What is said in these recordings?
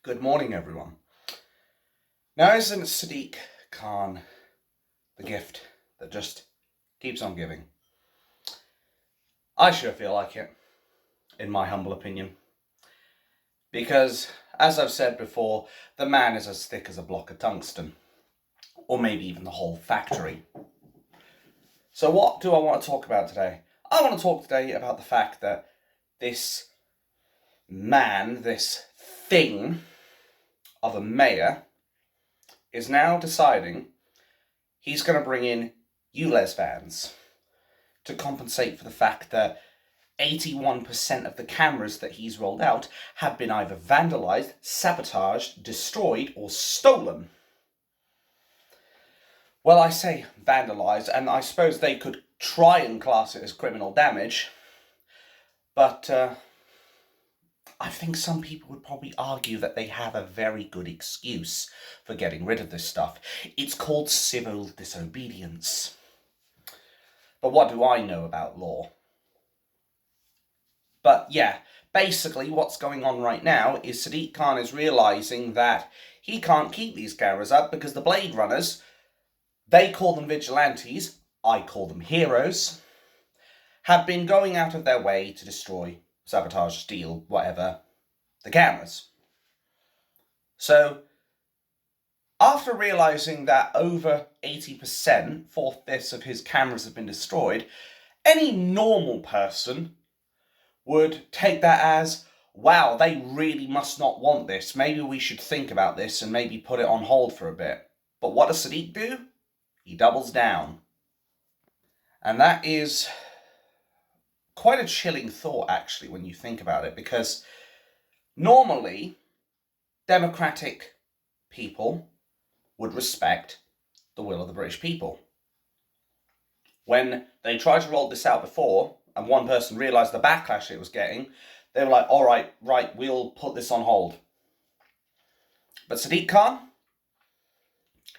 Good morning, everyone. Now, isn't Sadiq Khan the gift that just keeps on giving? I sure feel like it, in my humble opinion. Because, as I've said before, the man is as thick as a block of tungsten. Or maybe even the whole factory. So what do I want to talk about today? I want to talk today about the fact that this man, this thing of a mayor, is now deciding he's going to bring in ULEZ vans to compensate for the fact that 81% of the cameras that he's rolled out have been either vandalized, sabotaged, destroyed, or stolen. Well, I say vandalized, and I suppose they could try and class it as criminal damage, but I think some people would probably argue that they have a very good excuse for getting rid of this stuff. It's called civil disobedience. But what do I know about law? But yeah, basically what's going on right now is Sadiq Khan is realising that he can't keep these cameras up because the Blade Runners, they call them vigilantes, I call them heroes, have been going out of their way to destroy, sabotage, steal, whatever, the cameras. So, after realising that over 80%, 4/5 of his cameras have been destroyed, any normal person would take that as, wow, they really must not want this. Maybe we should think about this and maybe put it on hold for a bit. But what does Sadiq do? He doubles down. And that is quite a chilling thought, actually, when you think about it, because normally democratic people would respect the will of the British people. When they tried to roll this out before, and one person realised the backlash it was getting, they were like, all right, we'll put this on hold. But Sadiq Khan,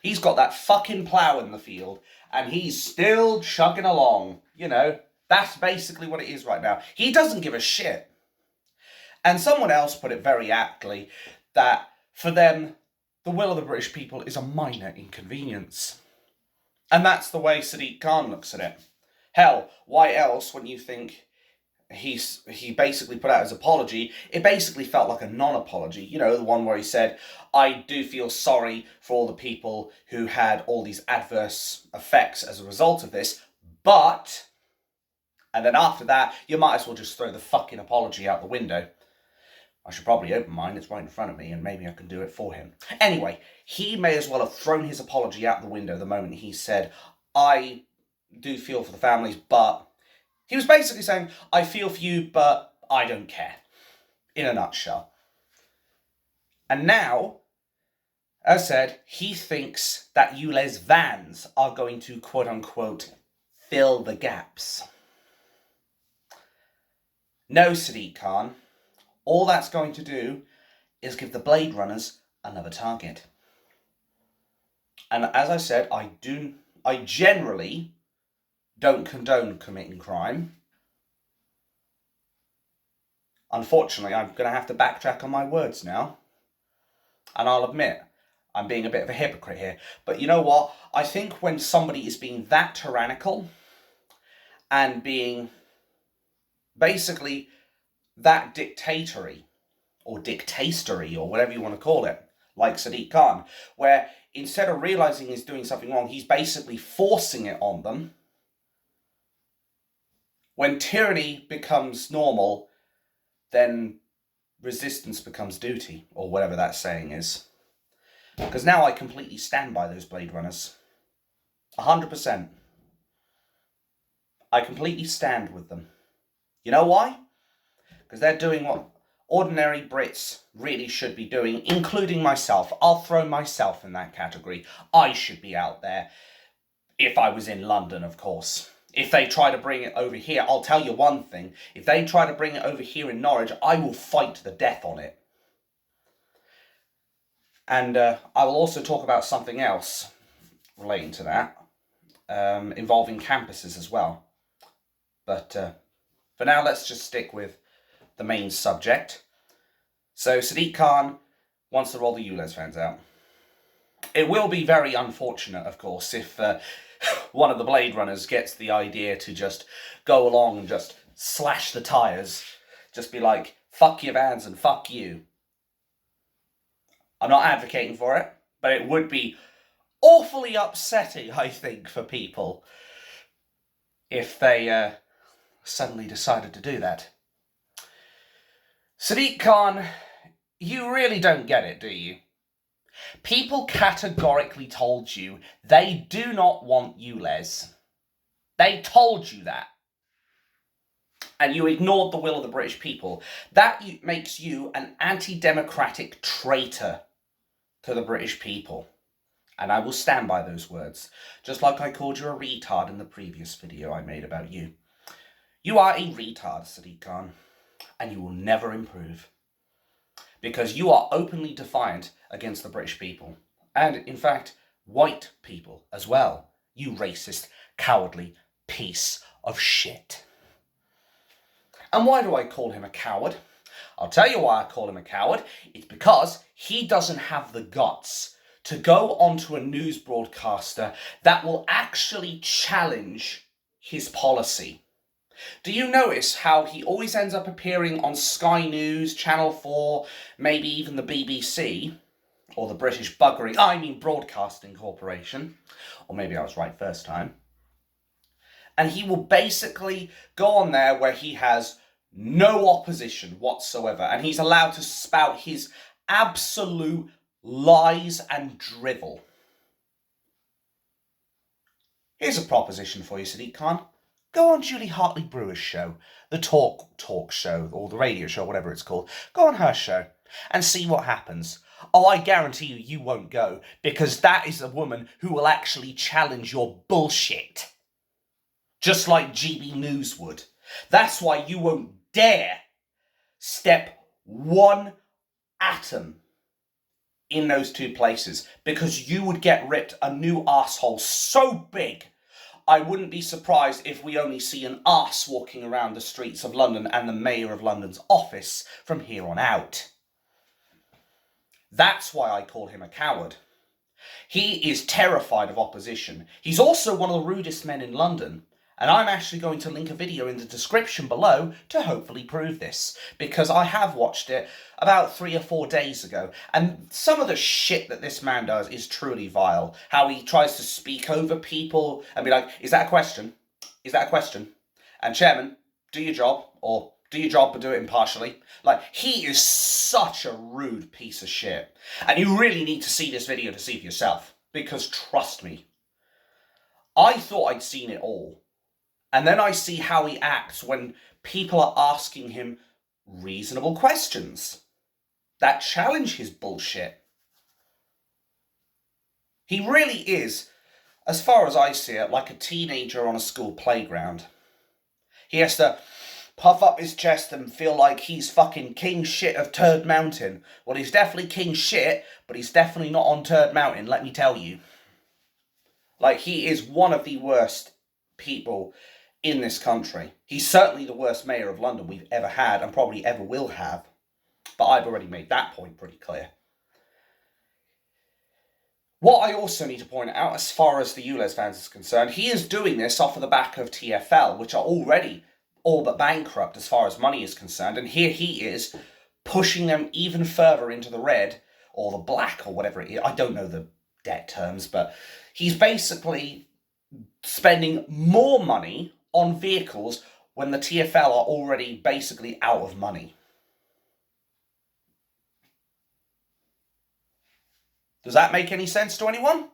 he's got that fucking plough in the field, and he's still chugging along. You know, that's basically what it is right now. He doesn't give a shit. And someone else put it very aptly that for them, the will of the British people is a minor inconvenience. And that's the way Sadiq Khan looks at it. Hell, why else, when you think he basically put out his apology, it basically felt like a non-apology. You know, the one where he said, I do feel sorry for all the people who had all these adverse effects as a result of this, but... And then after that, you might as well just throw the fucking apology out the window. I should probably open mine, it's right in front of me, and maybe I can do it for him. Anyway, he may as well have thrown his apology out the window the moment he said, I do feel for the families, but... He was basically saying, I feel for you, but I don't care. In a nutshell. And now, as said, he thinks that ULEZ vans are going to, quote-unquote, fill the gaps. No, Sadiq Khan. All that's going to do is give the Blade Runners another target. And as I said, I generally don't condone committing crime. Unfortunately, I'm going to have to backtrack on my words now. And I'll admit, I'm being a bit of a hypocrite here. But you know what? I think when somebody is being that tyrannical and being basically that dictatory or whatever you want to call it, like Sadiq Khan, where instead of realising he's doing something wrong, he's basically forcing it on them. When tyranny becomes normal, then resistance becomes duty, or whatever that saying is. Because now I completely stand by those Blade Runners. 100%. I completely stand with them. You know why? Because they're doing what ordinary Brits really should be doing, including myself. I'll throw myself in that category. I should be out there, if I was in London, of course. If they try to bring it over here, I'll tell you one thing. If they try to bring it over here in Norwich, I will fight to the death on it. And I will also talk about something else relating to that, involving campuses as well. But for now, let's just stick with the main subject. So Sadiq Khan wants to roll the ULEZ fans out. It will be very unfortunate, of course, if one of the Blade Runners gets the idea to just go along and just slash the tyres. Just be like, fuck your vans and fuck you. I'm not advocating for it, but it would be awfully upsetting, I think, for people if they suddenly decided to do that. Sadiq Khan, you really don't get it, do you? People categorically told you they do not want ULEZ. They told you that. And you ignored the will of the British people. That makes you an anti-democratic traitor to the British people. And I will stand by those words, just like I called you a retard in the previous video I made about you. You are a retard, Sadiq Khan, and you will never improve. Because you are openly defiant against the British people. And, in fact, white people as well. You racist, cowardly piece of shit. And why do I call him a coward? I'll tell you why I call him a coward. It's because he doesn't have the guts to go onto a news broadcaster that will actually challenge his policy. Do you notice how he always ends up appearing on Sky News, Channel 4, maybe even the BBC, or the British Broadcasting Corporation, or maybe I was right first time, and he will basically go on there where he has no opposition whatsoever, and he's allowed to spout his absolute lies and drivel. Here's a proposition for you, Sadiq Khan. Go on Julie Hartley-Brewer's show, the talk show, or the radio show, whatever it's called. Go on her show and see what happens. Oh, I guarantee you won't go, because that is a woman who will actually challenge your bullshit. Just like GB News would. That's why you won't dare step one atom in those two places, because you would get ripped a new arsehole so big, I wouldn't be surprised if we only see an arse walking around the streets of London and the Mayor of London's office from here on out. That's why I call him a coward. He is terrified of opposition. He's also one of the rudest men in London. And I'm actually going to link a video in the description below to hopefully prove this, because I have watched it about 3 or 4 days ago, and some of the shit that this man does is truly vile. How he tries to speak over people and be like, is that a question? Is that a question? And Chairman, do your job, or do your job but do it impartially. Like, he is such a rude piece of shit. And you really need to see this video to see for yourself, because trust me, I thought I'd seen it all. And then I see how he acts when people are asking him reasonable questions that challenge his bullshit. He really is, as far as I see it, like a teenager on a school playground. He has to puff up his chest and feel like he's fucking king shit of Turd Mountain. Well, he's definitely king shit, but he's definitely not on Turd Mountain, let me tell you. Like, he is one of the worst people in this country. He's certainly the worst mayor of London we've ever had, and probably ever will have. But I've already made that point pretty clear. What I also need to point out, as far as the ULEZ fans is concerned, he is doing this off of the back of TfL, which are already all but bankrupt as far as money is concerned, and here he is pushing them even further into the red, or the black, or whatever it is. I don't know the debt terms, but he's basically spending more money on vehicles when the TfL are already basically out of money. Does that make any sense to anyone?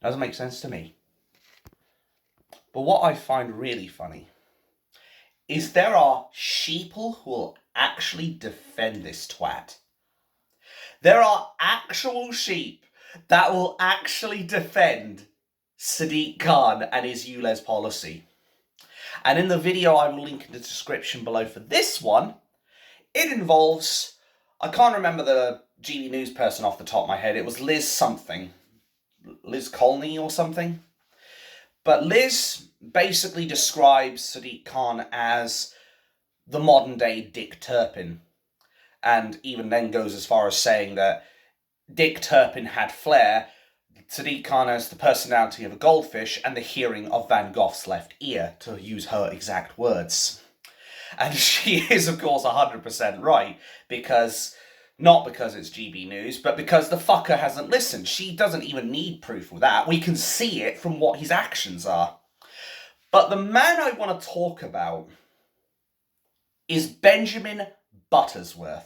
Doesn't make sense to me. But what I find really funny is there are sheeple who will actually defend this twat. There are actual sheep that will actually defend Sadiq Khan and his ULEZ policy. And in the video I will link in the description below for this one, it involves, I can't remember the GB News person off the top of my head, it was Liz something. Liz Colney or something. But Liz basically describes Sadiq Khan as the modern day Dick Turpin. and even then goes as far as saying that Dick Turpin had flair, Sadiq Khan has the personality of a goldfish and the hearing of Van Gogh's left ear, to use her exact words. And she is, of course, 100% right, not because it's GB News, but because the fucker hasn't listened. She doesn't even need proof of that. We can see it from what his actions are. But the man I want to talk about is Benjamin Buttersworth.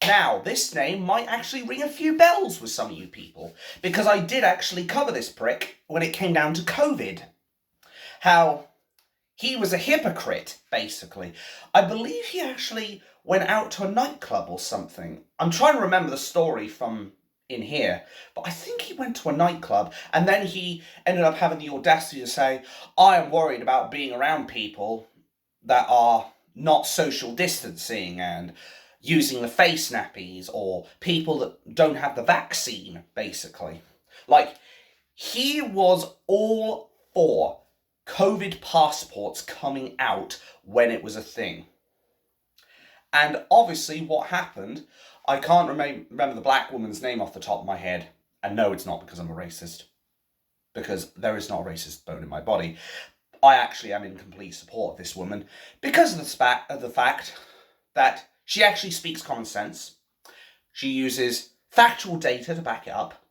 Now, this name might actually ring a few bells with some of you people, because I did actually cover this prick when it came down to COVID. How he was a hypocrite, basically. I believe he actually went out to a nightclub or something. I'm trying to remember the story from in here, but I think he went to a nightclub, and then he ended up having the audacity to say, I am worried about being around people that are not social distancing and using the face nappies, or people that don't have the vaccine, basically. Like, he was all for COVID passports coming out when it was a thing. And obviously what happened, I can't remember the black woman's name off the top of my head, and no, it's not because I'm a racist, because there is not a racist bone in my body. I actually am in complete support of this woman because of the fact that she actually speaks common sense, she uses factual data to back it up,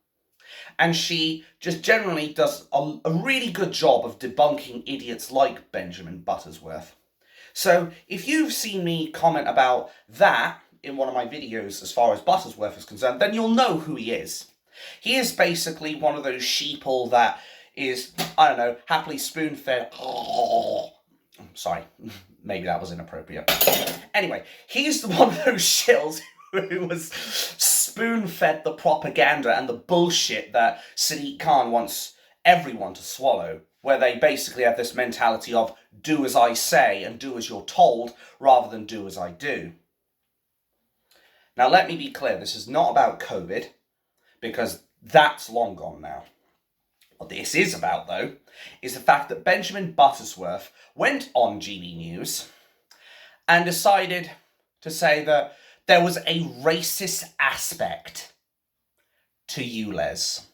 and she just generally does a really good job of debunking idiots like Benjamin Buttersworth. So if you've seen me comment about that in one of my videos as far as Buttersworth is concerned, then you'll know who he is. He is basically one of those sheeple that is, I don't know, happily spoon-fed. Sorry, maybe that was inappropriate. Anyway, he's one of those shills who was spoon-fed the propaganda and the bullshit that Sadiq Khan wants everyone to swallow, where they basically have this mentality of do as I say and do as you're told, rather than do as I do. Now, let me be clear, this is not about COVID, because that's long gone now. What this is about, though, is the fact that Benjamin Buttersworth went on GB News and decided to say that there was a racist aspect to ULEZ.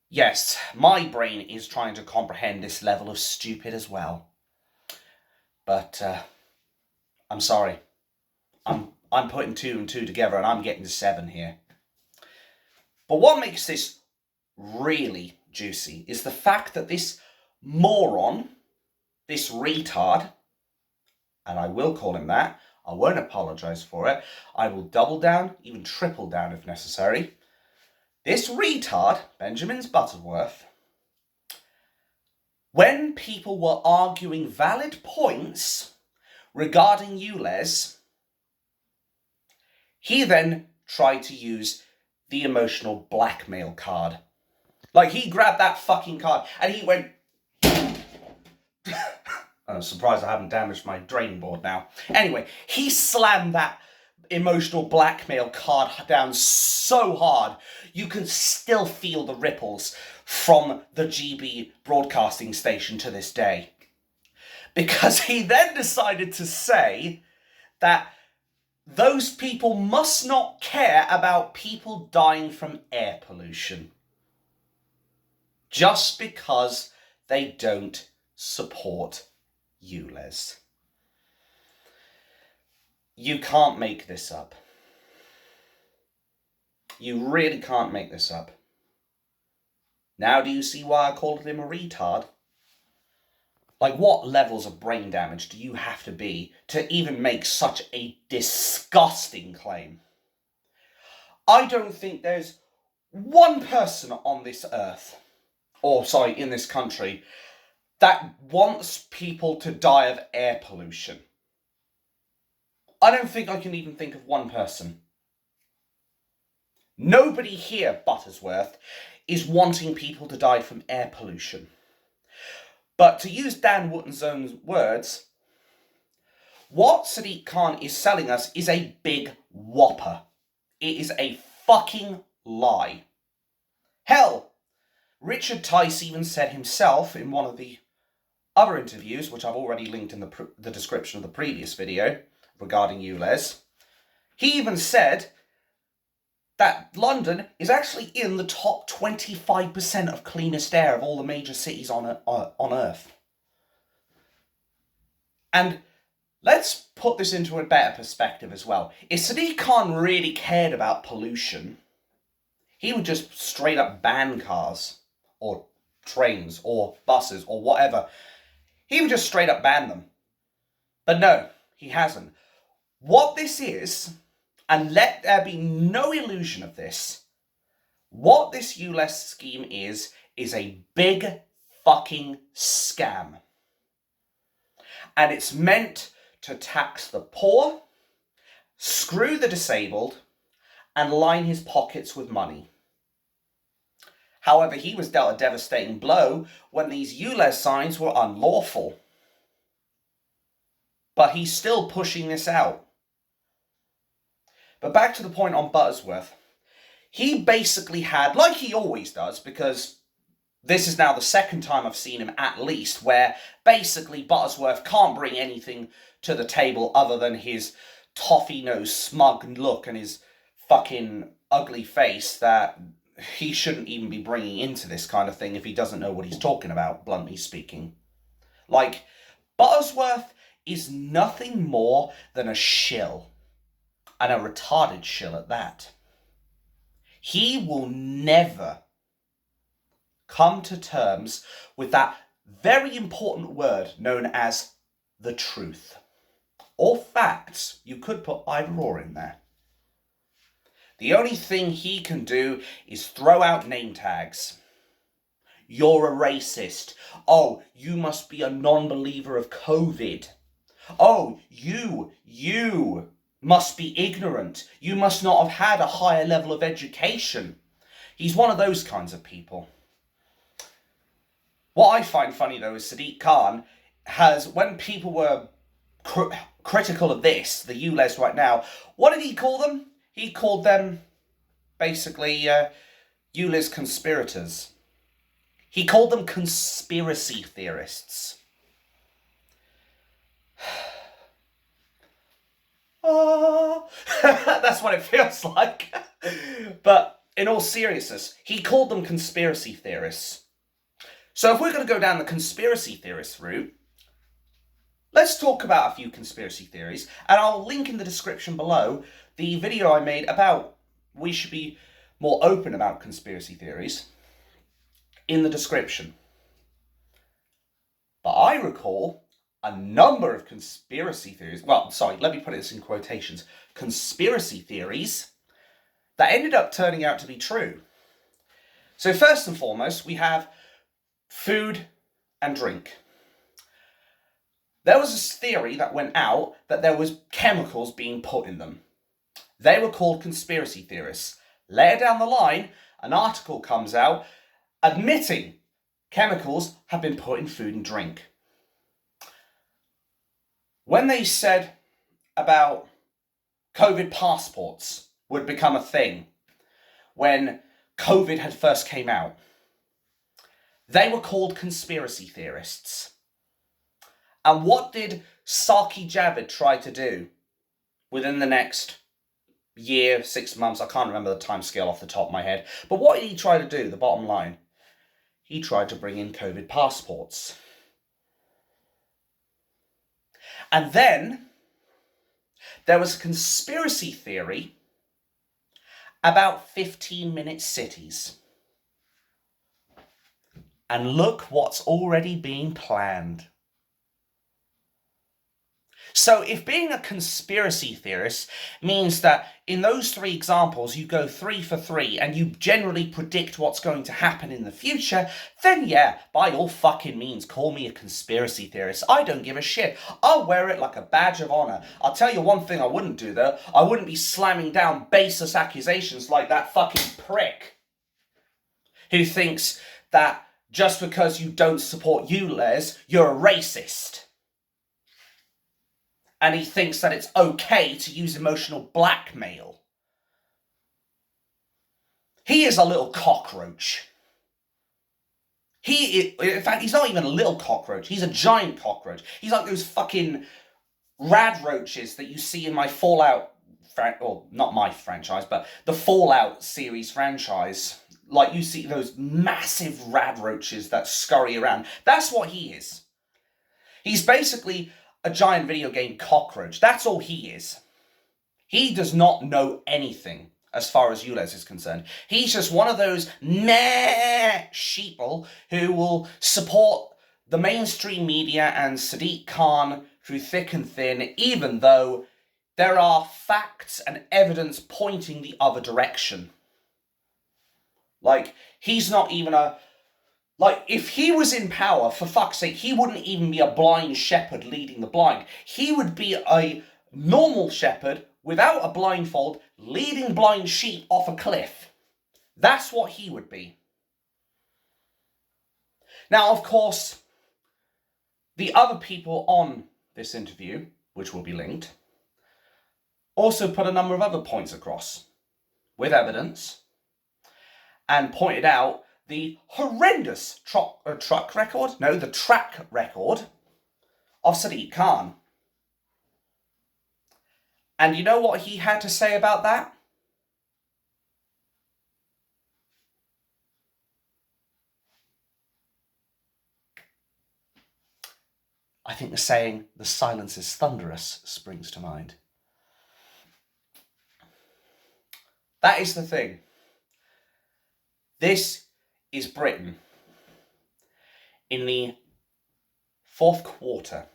Yes, my brain is trying to comprehend this level of stupid as well. But I'm sorry. I'm putting 2 and 2 together and I'm getting to 7 here. But what makes this really juicy is the fact that this moron, this retard, and I will call him that, I won't apologise for it, I will double down, even triple down if necessary. This retard, Benjamin Buttersworth, when people were arguing valid points regarding ULEZ, he then tried to use the emotional blackmail card. Like, he grabbed that fucking card and he went... I'm surprised I haven't damaged my draining board now. Anyway, he slammed that emotional blackmail card down so hard, you can still feel the ripples from the GB broadcasting station to this day. Because he then decided to say that those people must not care about people dying from air pollution, just because they don't support ULEZ. You can't make this up. You really can't make this up. Now do you see why I called him a retard? Like, what levels of brain damage do you have to be to even make such a disgusting claim? I don't think there's one person on this earth, in this country, that wants people to die of air pollution. I don't think I can even think of one person. Nobody here, Buttersworth, is wanting people to die from air pollution. But to use Dan Wootton's own words, what Sadiq Khan is selling us is a big whopper. It is a fucking lie. Hell, Richard Tice even said himself in one of the other interviews, which I've already linked in the description of the previous video, regarding ULEZ. He even said that London is actually in the top 25% of cleanest air of all the major cities on Earth. And let's put this into a better perspective as well. If Sadiq Khan really cared about pollution, he would just straight up ban cars, or trains, or buses, or whatever. He would just straight up ban them. But no, he hasn't. What this is, and let there be no illusion of this, what this ULEZ scheme is a big fucking scam. And it's meant to tax the poor, screw the disabled, and line his pockets with money. However, he was dealt a devastating blow when these ULEZ signs were unlawful. But he's still pushing this out. But back to the point on Buttersworth. He basically had, like he always does, because this is now the second time I've seen him at least, where basically Buttersworth can't bring anything to the table other than his toffee-nosed smug look and his fucking ugly face that he shouldn't even be bringing into this kind of thing if he doesn't know what he's talking about, bluntly speaking. Like, Buttersworth is nothing more than a shill. And a retarded shill at that. He will never come to terms with that very important word known as the truth. Or facts. You could put either or in there. The only thing he can do is throw out name tags. You're a racist. Oh, you must be a non-believer of COVID. Oh, you must be ignorant. You must not have had a higher level of education. He's one of those kinds of people. What I find funny, though, is Sadiq Khan has, when people were critical of this, the ULEZ right now, what did he call them? He called them, basically, ULEZ conspirators. He called them conspiracy theorists. That's what it feels like. But in all seriousness, he called them conspiracy theorists. So if we're going to go down the conspiracy theorist route, let's talk about a few conspiracy theories, and I'll link in the description below the video I made about we should be more open about conspiracy theories in the description. But I recall a number of conspiracy theories, well, sorry, let me put this in quotations, conspiracy theories that ended up turning out to be true. So first and foremost, we have food and drink. There was this theory that went out that there was chemicals being put in them. They were called conspiracy theorists. Later down the line, an article comes out admitting chemicals have been put in food and drink. When they said about COVID passports would become a thing, when COVID had first came out, they were called conspiracy theorists. And what did Saki Javid try to do within the next year, 6 months? I can't remember the time scale off the top of my head. But what did he try to do, the bottom line? He tried to bring in COVID passports. And then there was a conspiracy theory about 15-minute cities. And look what's already being planned. So if being a conspiracy theorist means that in those 3 examples you go 3 for 3 and you generally predict what's going to happen in the future, then yeah, by all fucking means, call me a conspiracy theorist. I don't give a shit. I'll wear it like a badge of honor. I'll tell you one thing I wouldn't do though. I wouldn't be slamming down baseless accusations like that fucking prick who thinks that just because you don't support ULEZ, you're a racist. And he thinks that it's okay to use emotional blackmail. He is a little cockroach. In fact, he's not even a little cockroach. He's a giant cockroach. He's like those fucking rad roaches that you see in my Fallout, or not my franchise, but the Fallout series franchise. Like, you see those massive rad roaches that scurry around. That's what he is. He's basically a giant video game cockroach. That's all he is. He does not know anything as far as ULEZ is concerned. He's just one of those meh sheeple who will support the mainstream media and Sadiq Khan through thick and thin, even though there are facts and evidence pointing the other direction. Like, he's not even a... Like, if he was in power, for fuck's sake, he wouldn't even be a blind shepherd leading the blind. He would be a normal shepherd without a blindfold, leading blind sheep off a cliff. That's what he would be. Now, of course, the other people on this interview, which will be linked, also put a number of other points across with evidence and pointed out the horrendous track record of Sadiq Khan. And you know what he had to say about that? I think the saying, "the silence is thunderous," springs to mind. That is the thing. This is Britain in the fourth quarter.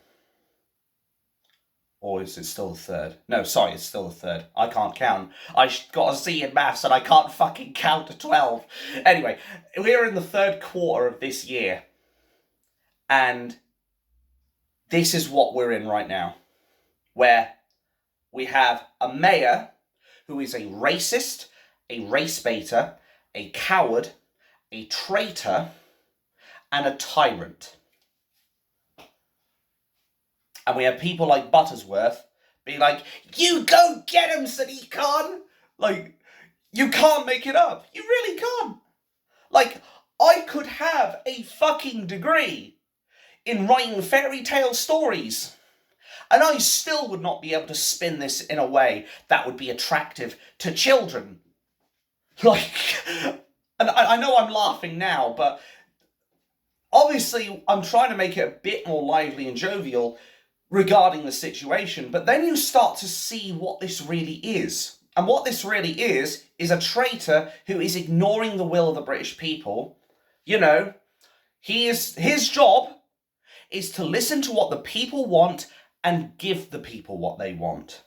Or is it still the third? No, sorry, it's still the third. I can't count. I got a C in maths and I can't fucking count to 12. Anyway, we're in the third quarter of this year. And this is what we're in right now. Where we have a mayor who is a racist, a race baiter, a coward, a traitor, and a tyrant. And we have people like Buttersworth being like, "You go get him, Sadiq Khan!" Like, you can't make it up. You really can't. Like, I could have a fucking degree in writing fairy tale stories, and I still would not be able to spin this in a way that would be attractive to children. Like, and I know I'm laughing now, but obviously I'm trying to make it a bit more lively and jovial regarding the situation, but then you start to see what this really is. And what this really is a traitor who is ignoring the will of the British people. You know, his job is to listen to what the people want and give the people what they want.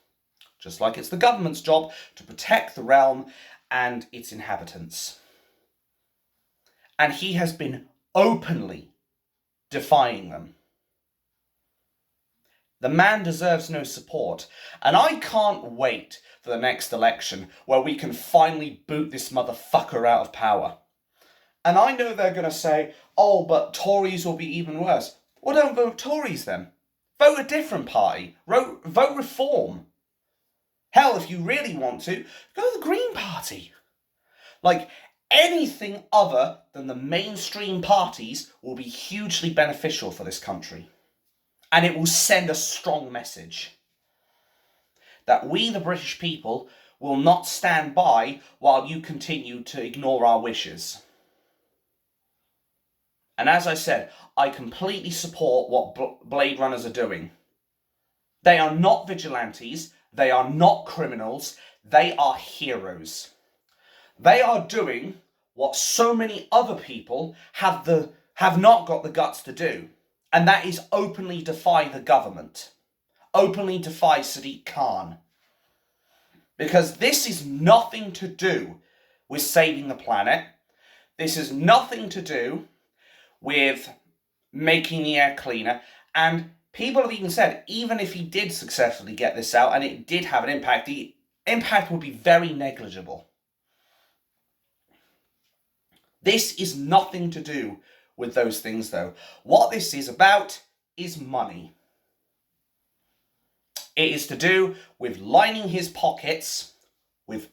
Just like it's the government's job to protect the realm and its inhabitants. And he has been openly defying them. The man deserves no support, and I can't wait for the next election where we can finally boot this motherfucker out of power. And I know they're going to say, "Oh, but Tories will be even worse." Well, don't vote Tories then. Vote a different party. Vote Reform. Hell, if you really want to, go to the Green Party. Like, anything other than the mainstream parties will be hugely beneficial for this country. And it will send a strong message that we, the British people, will not stand by while you continue to ignore our wishes. And as I said, I completely support what Blade Runners are doing. They are not vigilantes, they are not criminals, they are heroes. They are doing what so many other people have not got the guts to do. And that is openly defy the government. Openly defy Sadiq Khan. Because this is nothing to do with saving the planet. This is nothing to do with making the air cleaner. And people have even said, even if he did successfully get this out and it did have an impact, the impact would be very negligible. This is nothing to do with those things, though. What this is about is money. It is to do with lining his pockets with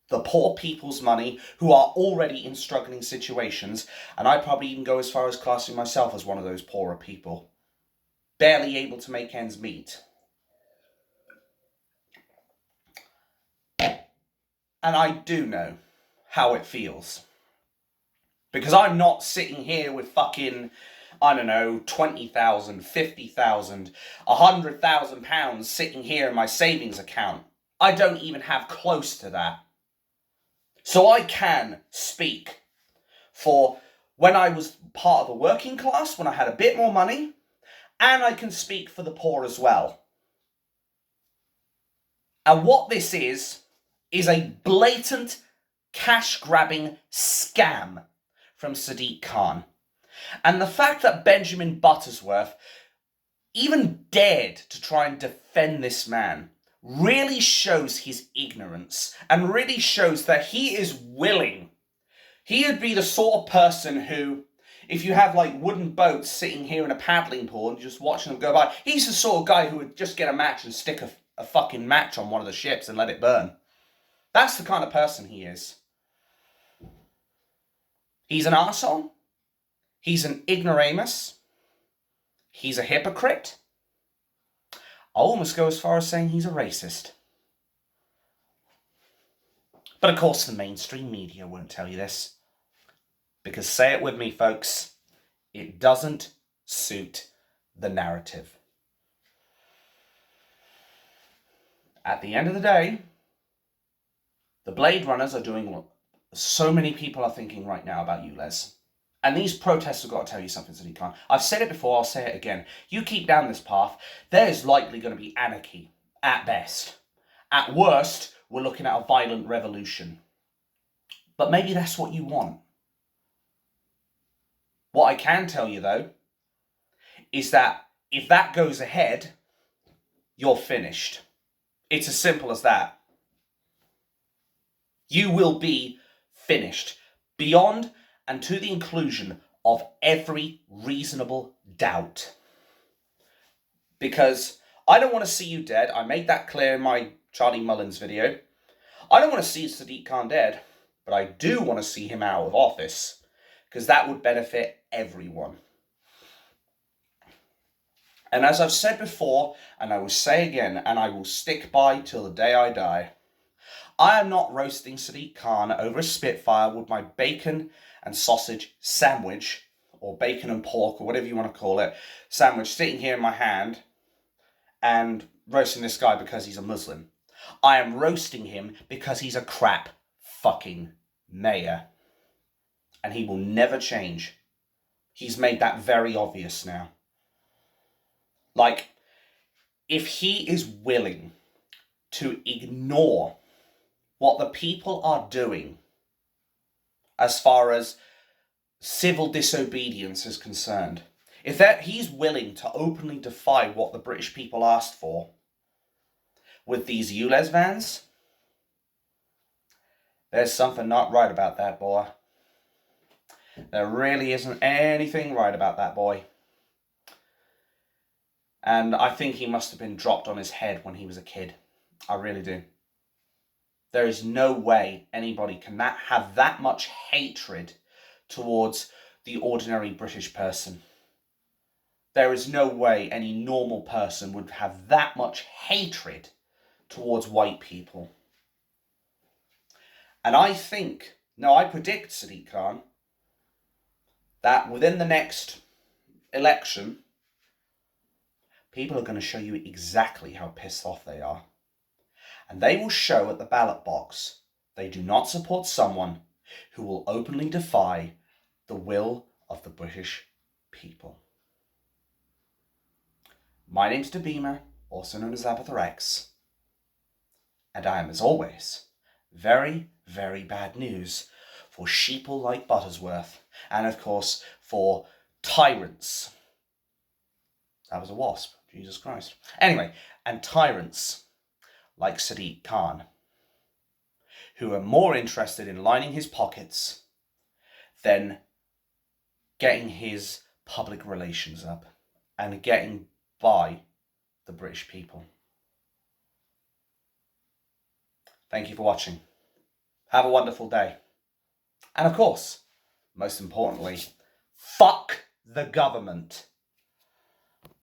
the poor people's money who are already in struggling situations, and I probably even go as far as classing myself as one of those poorer people, barely able to make ends meet. And I do know how it feels. Because I'm not sitting here with fucking, I don't know, 20,000, 50,000, 100,000 pounds sitting here in my savings account. I don't even have close to that. So I can speak for when I was part of the working class, when I had a bit more money, and I can speak for the poor as well. And what this is a blatant cash-grabbing scam from Sadiq Khan. And the fact that Benjamin Buttersworth even dared to try and defend this man really shows his ignorance and really shows that he is willing. He would be the sort of person who, if you have like wooden boats sitting here in a paddling pool and just watching them go by, he's the sort of guy who would just get a match and stick a fucking match on one of the ships and let it burn. That's the kind of person he is. He's an arsehole. He's an ignoramus. He's a hypocrite. I'll almost go as far as saying he's a racist. But of course the mainstream media won't tell you this. Because say it with me, folks, it doesn't suit the narrative. At the end of the day, the Blade Runners are doing what so many people are thinking right now about ULEZ. And these protests have got to tell you something, Sadiq Khan. I've said it before, I'll say it again. You keep down this path, there's likely going to be anarchy, at best. At worst, we're looking at a violent revolution. But maybe that's what you want. What I can tell you, though, is that if that goes ahead, you're finished. It's as simple as that. You will be finished. Beyond and to the inclusion of every reasonable doubt. Because I don't want to see you dead. I made that clear in my Charlie Mullins video. I don't want to see Sadiq Khan dead, but I do want to see him out of office, because that would benefit everyone. And as I've said before, and I will say again, and I will stick by till the day I die, I am not roasting Sadiq Khan over a Spitfire with my bacon and sausage sandwich, or bacon and pork, or whatever you want to call it, sandwich sitting here in my hand, and roasting this guy because he's a Muslim. I am roasting him because he's a crap fucking mayor. And he will never change. He's made that very obvious now. Like, if he is willing to ignore what the people are doing as far as civil disobedience is concerned, if he's willing to openly defy what the British people asked for with these ULEZ vans, there's something not right about that boy. There really isn't anything right about that boy. And I think he must have been dropped on his head when he was a kid. I really do. There is no way anybody can have that much hatred towards the ordinary British person. There is no way any normal person would have that much hatred towards white people. And I predict, Sadiq Khan, that within the next election, people are going to show you exactly how pissed off they are. And they will show at the ballot box they do not support someone who will openly defy the will of the British people. My name's Dabima, also known as Abathorex, and I am, as always, very, very bad news for sheeple like Buttersworth, and of course for tyrants. That was a wasp, Jesus Christ. Anyway, and tyrants like Sadiq Khan, who are more interested in lining his pockets than getting his public relations up and getting by the British people. Thank you for watching. Have a wonderful day. And of course, most importantly, fuck the government.